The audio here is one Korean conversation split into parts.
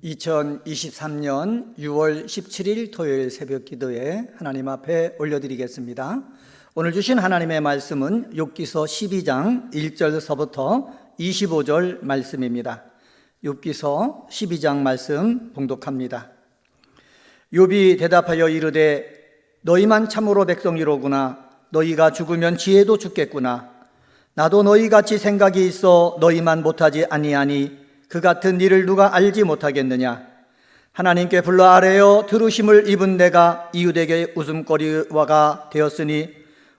2023년 6월 17일 토요일 새벽 기도에 하나님 앞에 올려드리겠습니다. 오늘 주신 하나님의 말씀은 욥기서 12장 1절서부터 25절 말씀입니다. 욥기서 12장 말씀 봉독합니다. 욥이 대답하여 이르되 너희만 참으로 백성이로구나. 너희가 죽으면 지혜도 죽겠구나. 나도 너희같이 생각이 있어 너희만 못하지 아니하니 그 같은 일을 누가 알지 못하겠느냐. 하나님께 불러 아뢰어 들으심을 입은 내가 이웃에게 웃음거리가 되었으니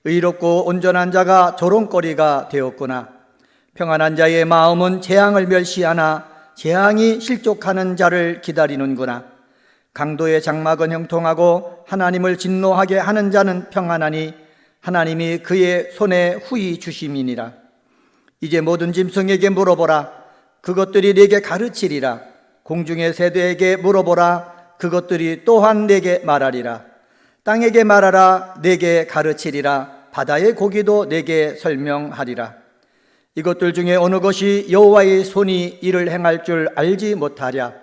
의롭고 온전한 자가 조롱거리가 되었구나. 평안한 자의 마음은 재앙을 멸시하나 재앙이 실족하는 자를 기다리는구나. 강도의 장막은 형통하고 하나님을 진노하게 하는 자는 평안하니 하나님이 그의 손에 후히 주심이니라. 이제 모든 짐승에게 물어보라. 그것들이 네게 가르치리라. 공중의 새들에게 물어보라. 그것들이 또한 네게 말하리라. 땅에게 말하라. 네게 가르치리라. 바다의 고기도 네게 설명하리라. 이것들 중에 어느 것이 여호와의 손이 이를 행할 줄 알지 못하랴.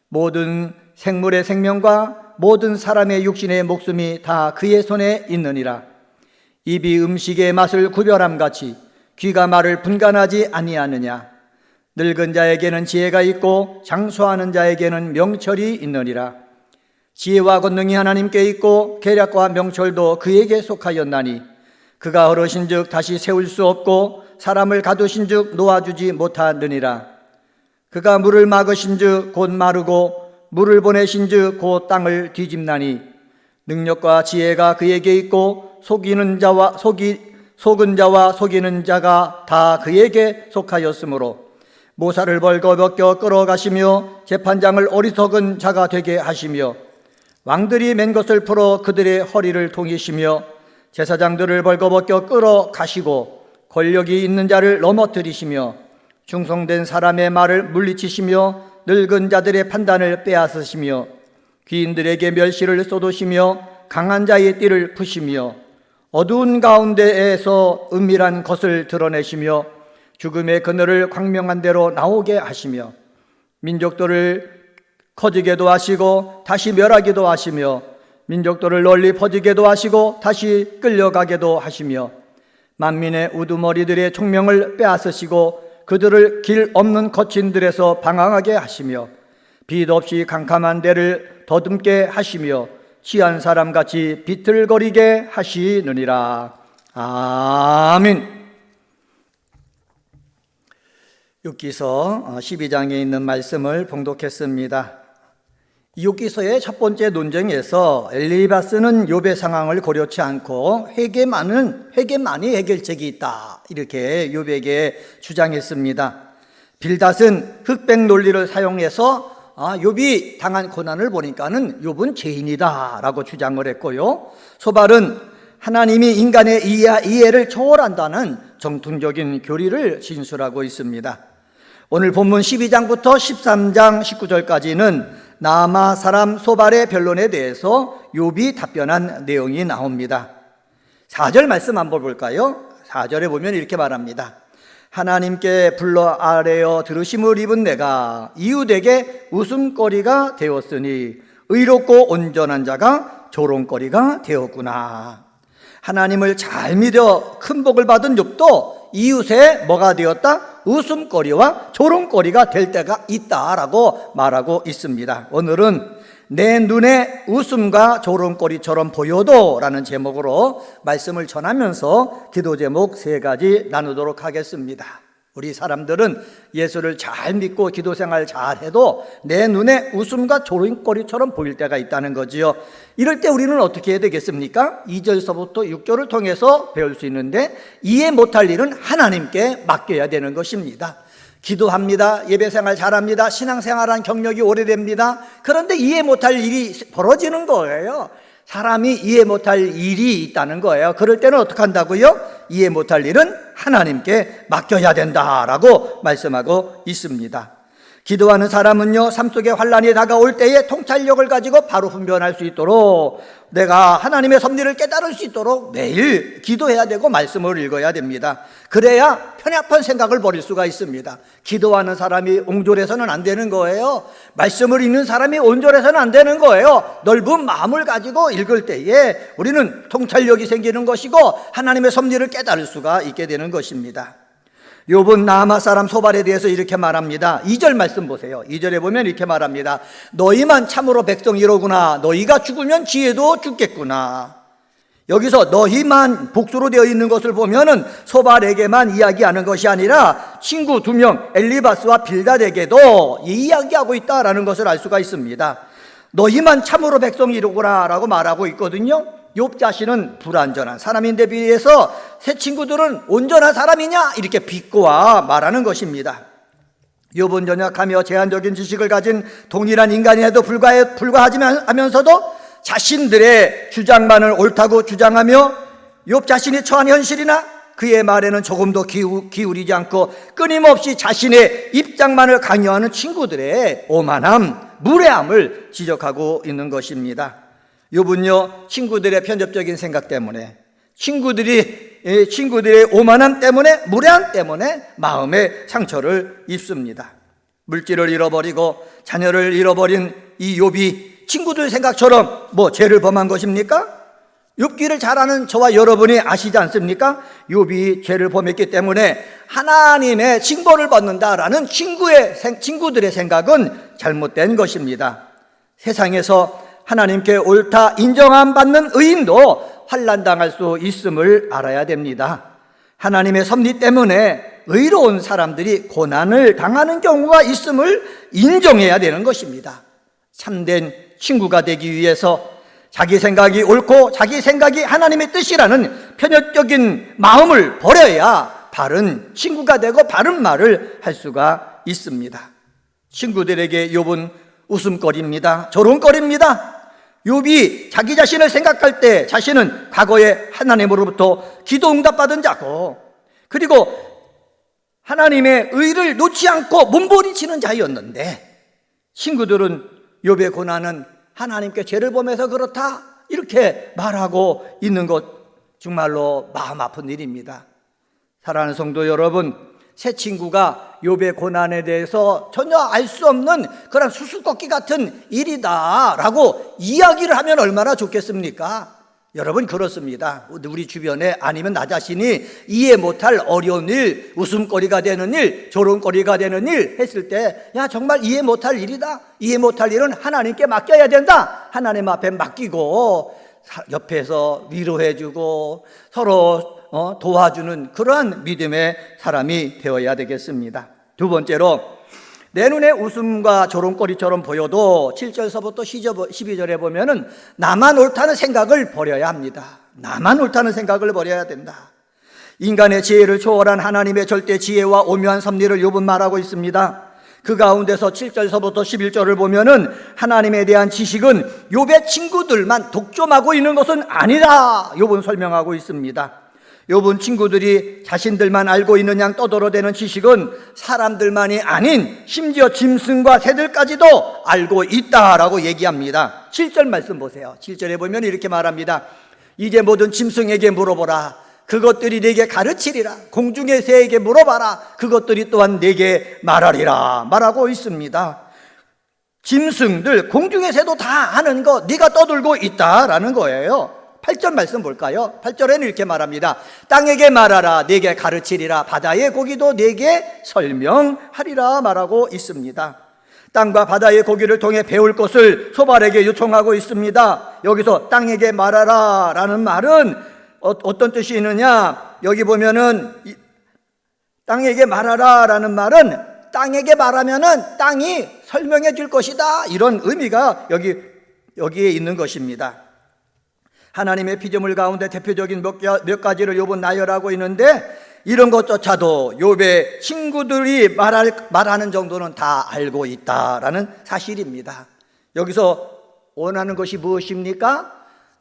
모든 생물의 생명과 모든 사람의 육신의 목숨이 다 그의 손에 있느니라. 입이 음식의 맛을 구별함같이 귀가 말을 분간하지 아니하느냐. 늙은 자에게는 지혜가 있고 장수하는 자에게는 명철이 있느니라. 지혜와 권능이 하나님께 있고 계략과 명철도 그에게 속하였나니 그가 어르신즉 다시 세울 수 없고 사람을 가두신즉 놓아주지 못하느니라. 그가 물을 막으신즉 곧 마르고 물을 보내신즉 곧 땅을 뒤집나니 능력과 지혜가 그에게 있고 속은 자와 속이는 자가 다 그에게 속하였으므로 모사를 벌거벗겨 끌어가시며 재판장을 어리석은 자가 되게 하시며 왕들이 맨 것을 풀어 그들의 허리를 통이시며 제사장들을 벌거벗겨 끌어가시고 권력이 있는 자를 넘어뜨리시며 충성된 사람의 말을 물리치시며 늙은 자들의 판단을 빼앗으시며 귀인들에게 멸시를 쏟으시며 강한 자의 띠를 푸시며 어두운 가운데에서 은밀한 것을 드러내시며 죽음의 그늘을 광명한 대로 나오게 하시며 민족들을 커지게도 하시고 다시 멸하기도 하시며 민족들을 널리 퍼지게도 하시고 다시 끌려가게도 하시며 만민의 우두머리들의 총명을 빼앗으시고 그들을 길 없는 거친들에서 방황하게 하시며 빛 없이 캄캄한 데를 더듬게 하시며 취한 사람같이 비틀거리게 하시느니라. 아멘. 욥기서 12장에 있는 말씀을 봉독했습니다. 욥기서의 첫 번째 논쟁에서 엘리바스는 욥의 상황을 고려치 않고 회개만이 해결책이 있다 이렇게 욥에게 주장했습니다. 빌닷은 흑백 논리를 사용해서 욥이 당한 고난을 보니까는 욥은 죄인이다 라고 주장을 했고요. 소발은 하나님이 인간의 이해를 초월한다는 정통적인 교리를 진술하고 있습니다. 오늘 본문 12장부터 13장 19절까지는 나아마 사람 소발의 변론에 대해서 욥이 답변한 내용이 나옵니다. 4절 말씀 한번 볼까요? 4절에 보면 이렇게 말합니다. 하나님께 불러 아뢰어 들으심을 입은 내가 이웃에게 웃음거리가 되었으니 의롭고 온전한 자가 조롱거리가 되었구나. 하나님을 잘 믿어 큰 복을 받은 욥도 이웃에 뭐가 되었다? 웃음거리와 조롱거리가 될 때가 있다라고 말하고 있습니다. 오늘은 내 눈에 웃음과 조롱거리처럼 보여도 라는 제목으로 말씀을 전하면서 기도 제목 3가지 나누도록 하겠습니다. 우리 사람들은 예수를 잘 믿고 기도 생활 잘 해도 내 눈에 웃음과 조롱거리처럼 보일 때가 있다는 거지요. 이럴 때 우리는 어떻게 해야 되겠습니까? 2절서부터 6절을 통해서 배울 수 있는데 이해 못할 일은 하나님께 맡겨야 되는 것입니다. 기도합니다. 예배생활 잘합니다. 신앙생활한 경력이 오래됩니다. 그런데 이해 못할 일이 벌어지는 거예요. 사람이 이해 못할 일이 있다는 거예요. 그럴 때는 어떻게 한다고요? 이해 못할 일은 하나님께 맡겨야 된다라고 말씀하고 있습니다. 기도하는 사람은요, 삶 속에 환난이 다가올 때에 통찰력을 가지고 바로 분별할 수 있도록, 내가 하나님의 섭리를 깨달을 수 있도록 매일 기도해야 되고 말씀을 읽어야 됩니다. 그래야 편협한 생각을 버릴 수가 있습니다. 기도하는 사람이 옹졸해서는 안 되는 거예요. 말씀을 읽는 사람이 온졸해서는 안 되는 거예요. 넓은 마음을 가지고 읽을 때에 우리는 통찰력이 생기는 것이고 하나님의 섭리를 깨달을 수가 있게 되는 것입니다. 욥은 나아마 사람 소발에 대해서 이렇게 말합니다. 2절 말씀 보세요. 2절에 보면 이렇게 말합니다. 너희만 참으로 백성이로구나. 너희가 죽으면 지혜도 죽겠구나. 여기서 너희만 복수로 되어 있는 것을 보면은 소발에게만 이야기하는 것이 아니라 친구 2명 엘리바스와 빌닷에게도 이야기하고 있다라는 것을 알 수가 있습니다. 너희만 참으로 백성이로구나 라고 말하고 있거든요. 욥 자신은 불완전한 사람인데 비해서 새 친구들은 온전한 사람이냐 이렇게 비꼬아 말하는 것입니다. 욥은 연약하며 제한적인 지식을 가진 동일한 인간에도 불과하면서도 자신들의 주장만을 옳다고 주장하며 욥 자신이 처한 현실이나 그의 말에는 조금도 기울이지 않고 끊임없이 자신의 입장만을 강요하는 친구들의 오만함, 무례함을 지적하고 있는 것입니다. 욥은요, 친구들의 편협적인 생각 때문에, 친구들의 오만함 때문에, 무례함 때문에 마음의 상처를 입습니다. 물질을 잃어버리고 자녀를 잃어버린 이 욥이 친구들 생각처럼 죄를 범한 것입니까? 욥기를 잘 아는 저와 여러분이 아시지 않습니까? 욥이 죄를 범했기 때문에 하나님의 징벌을 받는다라는 친구들의 생각은 잘못된 것입니다. 세상에서 하나님께 옳다 인정함 받는 의인도 환난당할 수 있음을 알아야 됩니다. 하나님의 섭리 때문에 의로운 사람들이 고난을 당하는 경우가 있음을 인정해야 되는 것입니다. 참된 친구가 되기 위해서 자기 생각이 옳고 자기 생각이 하나님의 뜻이라는 편협적인 마음을 버려야 바른 친구가 되고 바른 말을 할 수가 있습니다. 친구들에게 욥은 웃음거리입니다. 조롱거리입니다. 욥이 자기 자신을 생각할 때 자신은 과거에 하나님으로부터 기도 응답받은 자고, 그리고 하나님의 의를 놓지 않고 몸부림치는 자였는데, 친구들은 욥의 고난은 하나님께 죄를 범해서 그렇다 이렇게 말하고 있는 것, 정말로 마음 아픈 일입니다. 사랑하는 성도 여러분, 새 친구가 욥의 고난에 대해서 전혀 알 수 없는 그런 수수께끼 같은 일이다라고 이야기를 하면 얼마나 좋겠습니까? 여러분, 그렇습니다. 우리 주변에, 아니면 나 자신이 이해 못할 어려운 일, 웃음거리가 되는 일, 조롱거리가 되는 일 했을 때, 야, 정말 이해 못할 일이다. 이해 못할 일은 하나님께 맡겨야 된다. 하나님 앞에 맡기고 옆에서 위로해주고 서로 도와주는 그러한 믿음의 사람이 되어야 되겠습니다. 두 번째로, 내 눈에 웃음과 조롱거리처럼 보여도 7절서부터 12절에 보면은 나만 옳다는 생각을 버려야 합니다. 나만 옳다는 생각을 버려야 된다. 인간의 지혜를 초월한 하나님의 절대 지혜와 오묘한 섭리를 욥은 말하고 있습니다. 그 가운데서 7절서부터 11절을 보면은 하나님에 대한 지식은 욥의 친구들만 독점하고 있는 것은 아니라 욥은 설명하고 있습니다. 욥은 친구들이 자신들만 알고 있는 양 떠들어대는 지식은 사람들만이 아닌 심지어 짐승과 새들까지도 알고 있다라고 얘기합니다. 7절 말씀 보세요. 7절에 보면 이렇게 말합니다. 이제 모든 짐승에게 물어보라. 그것들이 내게 가르치리라. 공중의 새에게 물어봐라. 그것들이 또한 내게 말하리라 말하고 있습니다. 짐승들, 공중의 새도 다 아는 거 네가 떠들고 있다라는 거예요. 8절 말씀 볼까요? 8절에는 이렇게 말합니다. 땅에게 말하라. 내게 가르치리라. 바다의 고기도 내게 설명하리라 말하고 있습니다. 땅과 바다의 고기를 통해 배울 것을 소발에게 요청하고 있습니다. 여기서 땅에게 말하라 라는 말은 어떤 뜻이 있느냐? 여기 보면은 땅에게 말하라 라는 말은 땅에게 말하면은 땅이 설명해 줄 것이다, 이런 의미가 여기에 있는 것입니다. 하나님의 피조물 가운데 대표적인 몇 가지를 욥은 나열하고 있는데, 이런 것조차도 욥의 친구들이 말하는 정도는 다 알고 있다라는 사실입니다. 여기서 원하는 것이 무엇입니까?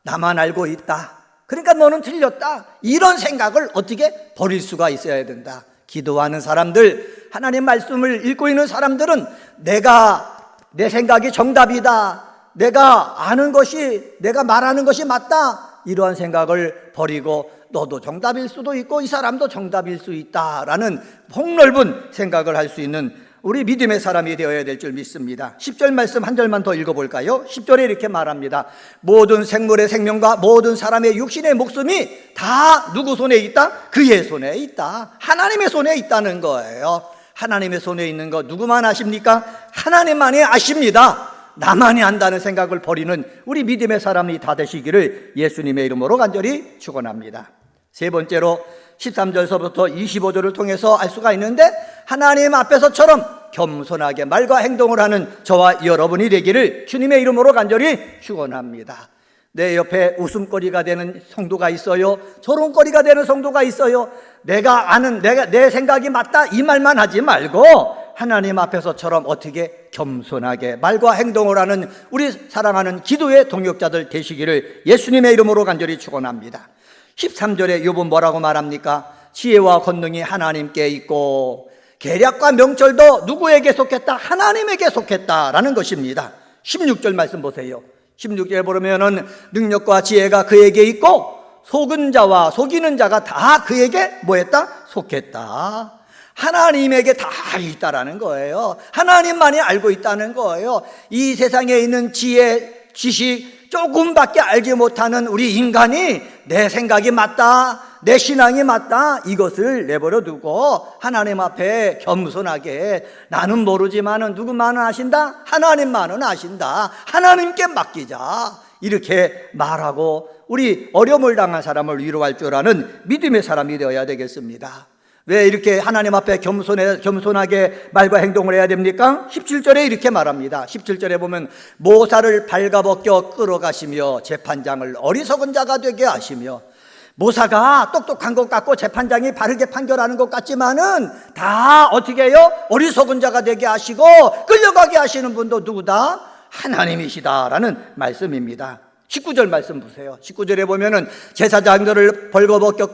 나만 알고 있다, 그러니까 너는 틀렸다, 이런 생각을 어떻게 버릴 수가 있어야 된다. 기도하는 사람들, 하나님 말씀을 읽고 있는 사람들은 내 생각이 정답이다, 내가 아는 것이, 내가 말하는 것이 맞다, 이러한 생각을 버리고 너도 정답일 수도 있고 이 사람도 정답일 수 있다라는 폭넓은 생각을 할 수 있는 우리 믿음의 사람이 되어야 될 줄 믿습니다. 10절 말씀 한 절만 더 읽어볼까요? 10절에 이렇게 말합니다. 모든 생물의 생명과 모든 사람의 육신의 목숨이 다 누구 손에 있다? 그의 손에 있다. 하나님의 손에 있다는 거예요. 하나님의 손에 있는 거 누구만 아십니까? 하나님만이 아십니다. 나만이 안다는 생각을 버리는 우리 믿음의 사람이 다 되시기를 예수님의 이름으로 간절히 축원합니다. 세 번째로 13절서부터 25절을 통해서 알 수가 있는데, 하나님 앞에서처럼 겸손하게 말과 행동을 하는 저와 여러분이 되기를 주님의 이름으로 간절히 축원합니다. 내 옆에 웃음거리가 되는 성도가 있어요, 조롱거리가 되는 성도가 있어요. 내가 아는, 내 생각이 맞다 이 말만 하지 말고 하나님 앞에서처럼 어떻게 겸손하게 말과 행동을 하는 우리 사랑하는 기도의 동역자들 되시기를 예수님의 이름으로 간절히 축원합니다. 13절에 욥은 뭐라고 말합니까? 지혜와 권능이 하나님께 있고 계략과 명철도 누구에게 속했다? 하나님에게 속했다라는 것입니다. 16절 말씀 보세요. 16절에 보면은 능력과 지혜가 그에게 있고 속은 자와 속이는 자가 다 그에게 뭐했다? 속했다. 하나님에게 다 있다라는 거예요. 하나님만이 알고 있다는 거예요. 이 세상에 있는 지혜, 지식 조금밖에 알지 못하는 우리 인간이 내 생각이 맞다, 내 신앙이 맞다, 이것을 내버려 두고 하나님 앞에 겸손하게 나는 모르지만은 누구만은 아신다? 하나님만은 아신다. 하나님께 맡기자. 이렇게 말하고 우리 어려움을 당한 사람을 위로할 줄 아는 믿음의 사람이 되어야 되겠습니다. 왜 이렇게 하나님 앞에 겸손하게 말과 행동을 해야 됩니까? 17절에 이렇게 말합니다. 17절에 보면 모사를 발가벗겨 끌어가시며 재판장을 어리석은 자가 되게 하시며, 모사가 똑똑한 것 같고 재판장이 바르게 판결하는 것 같지만은 다 어떻게 해요? 어리석은 자가 되게 하시고 끌려가게 하시는 분도 누구다? 하나님이시다라는 말씀입니다. 19절 말씀 보세요. 19절에 보면은 제사장들을 벌거벗겨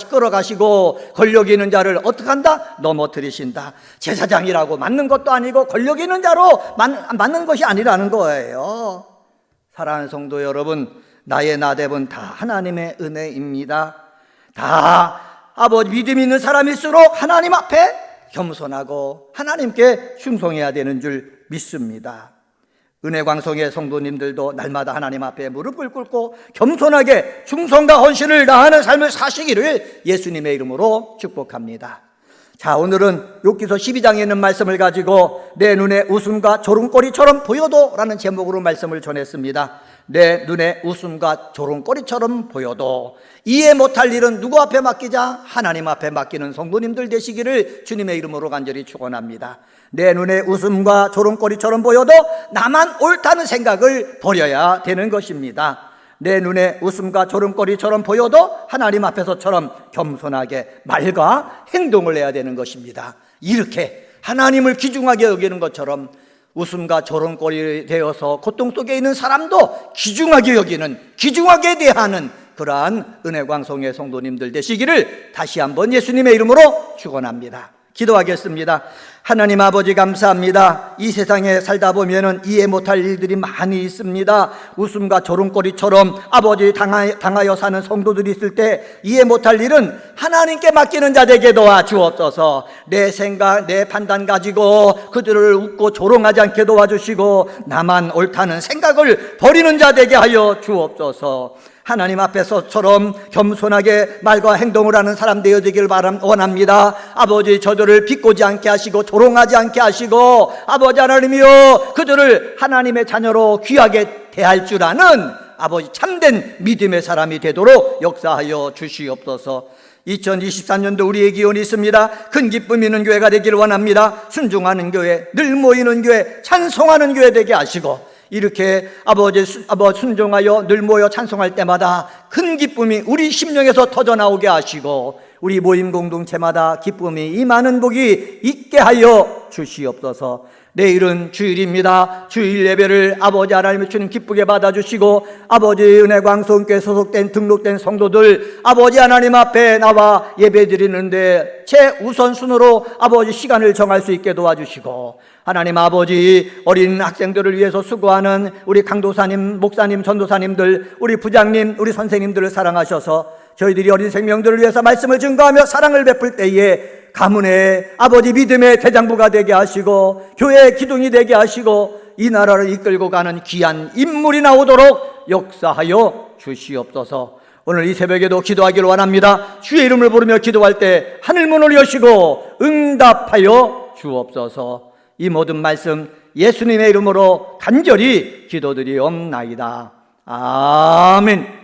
끌어가시고 권력 있는 자를 어떻게 한다? 넘어뜨리신다. 제사장이라고 맞는 것도 아니고 권력 있는 자로 맞는 것이 아니라는 거예요. 사랑하는 성도 여러분, 나의 나대은 다 하나님의 은혜입니다. 다 아버지 믿음 있는 사람일수록 하나님 앞에 겸손하고 하나님께 충성해야 되는 줄 믿습니다. 은혜광성의 성도님들도 날마다 하나님 앞에 무릎을 꿇고 겸손하게 충성과 헌신을 다하는 삶을 사시기를 예수님의 이름으로 축복합니다. 자, 오늘은 욥기서 12장에 있는 말씀을 가지고 내 눈에 웃음과 조롱거리처럼 보여도 라는 제목으로 말씀을 전했습니다. 내 눈에 웃음과 조롱거리처럼 보여도 이해 못할 일은 누구 앞에 맡기자? 하나님 앞에 맡기는 성도님들 되시기를 주님의 이름으로 간절히 축원합니다. 내 눈에 웃음과 조롱거리처럼 보여도 나만 옳다는 생각을 버려야 되는 것입니다. 내 눈에 웃음과 조롱거리처럼 보여도 하나님 앞에서처럼 겸손하게 말과 행동을 해야 되는 것입니다. 이렇게 하나님을 귀중하게 여기는 것처럼 웃음과 조롱거리 되어서 고통 속에 있는 사람도 귀중하게 여기는, 귀중하게 대하는 그러한 은혜광성의 성도님들 되시기를 다시 한번 예수님의 이름으로 축원합니다. 기도하겠습니다. 하나님 아버지 감사합니다. 이 세상에 살다 보면은 이해 못할 일들이 많이 있습니다. 웃음과 조롱거리처럼 아버지 당하여 사는 성도들이 있을 때 이해 못할 일은 하나님께 맡기는 자 되게 도와주옵소서. 내 생각, 내 판단 가지고 그들을 웃고 조롱하지 않게 도와주시고 나만 옳다는 생각을 버리는 자 되게 하여 주옵소서. 하나님 앞에서처럼 겸손하게 말과 행동을 하는 사람 되어지길 원합니다. 아버지, 저들을 비꼬지 않게 하시고 조롱하지 않게 하시고 아버지 하나님이여, 그들을 하나님의 자녀로 귀하게 대할 줄 아는 아버지 참된 믿음의 사람이 되도록 역사하여 주시옵소서. 2024년도 우리의 기원이 있습니다. 큰 기쁨 있는 교회가 되길 원합니다. 순종하는 교회, 늘 모이는 교회, 찬송하는 교회 되게 하시고, 이렇게 아버지 순종하여 늘 모여 찬송할 때마다 큰 기쁨이 우리 심령에서 터져나오게 하시고 우리 모임 공동체마다 기쁨이 이 많은 복이 있게 하여 주시옵소서. 내일은 주일입니다. 주일 예배를 아버지 하나님의 주님 기쁘게 받아주시고 아버지 은혜광성교회 소속된 등록된 성도들 아버지 하나님 앞에 나와 예배드리는데 최우선순으로 아버지 시간을 정할 수 있게 도와주시고, 하나님 아버지 어린 학생들을 위해서 수고하는 우리 강도사님, 목사님, 전도사님들, 우리 부장님, 우리 선생님들을 사랑하셔서 저희들이 어린 생명들을 위해서 말씀을 증거하며 사랑을 베풀 때에 가문의 아버지 믿음의 대장부가 되게 하시고 교회의 기둥이 되게 하시고 이 나라를 이끌고 가는 귀한 인물이 나오도록 역사하여 주시옵소서. 오늘 이 새벽에도 기도하기를 원합니다. 주의 이름을 부르며 기도할 때 하늘문을 여시고 응답하여 주옵소서. 이 모든 말씀 예수님의 이름으로 간절히 기도드리옵나이다. 아멘.